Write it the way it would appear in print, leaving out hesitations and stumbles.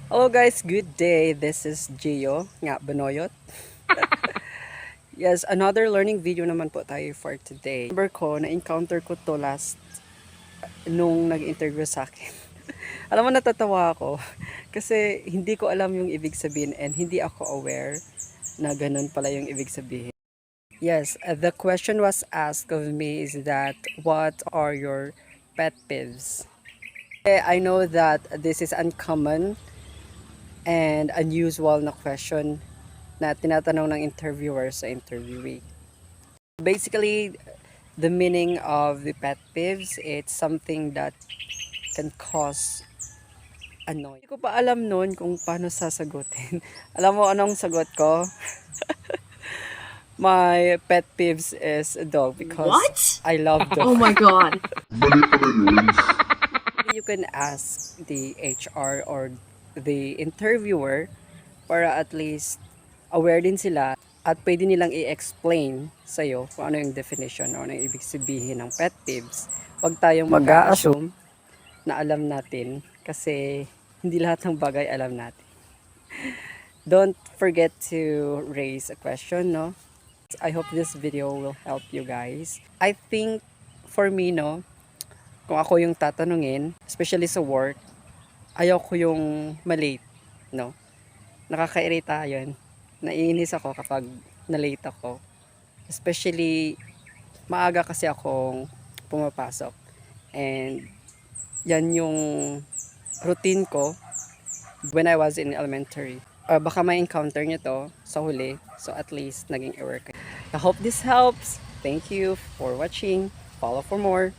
Hello guys, good day. This is Gio, nga Benoyot. Yes, another learning video naman po tayo for today. Remember ko, na-encounter ko to last nung nag-interview sa akin. Alam mo, natatawa ako kasi hindi ko alam yung ibig sabihin and hindi ako aware na ganun pala yung ibig sabihin. Yes, the question was asked of me is that what are your pet peeves? I know that this is uncommon and unusual na question na tinatanong ng interviewer sa interviewee. Basically, the meaning of the pet peeves, it's something that can cause annoyance. Hindi ko pa alam noon kung paano sasagutin. Alam mo anong sagot ko? My pet peeves is a dog because What? I love dogs. Oh my god. You can ask the HR or the interviewer para at least aware din sila at pwede nilang i-explain sa'yo kung ano yung definition o ano yung ibig sabihin ng pet peeves. Huwag tayong mag-a-assume na alam natin kasi hindi lahat ng bagay alam natin. Don't forget to raise a question, no? I hope this video will help you guys. I think for me, no, kung ako yung tatanungin, especially sa work, ayaw ko yung malate, no? Nakakairita yun. Naiinis ako kapag na-late ako. Especially, maaga kasi akong pumapasok. And yan yung routine ko when I was in elementary. Baka may encounter nyo to sa huli. So at least naging aware kayo. I hope this helps. Thank you for watching. Follow for more.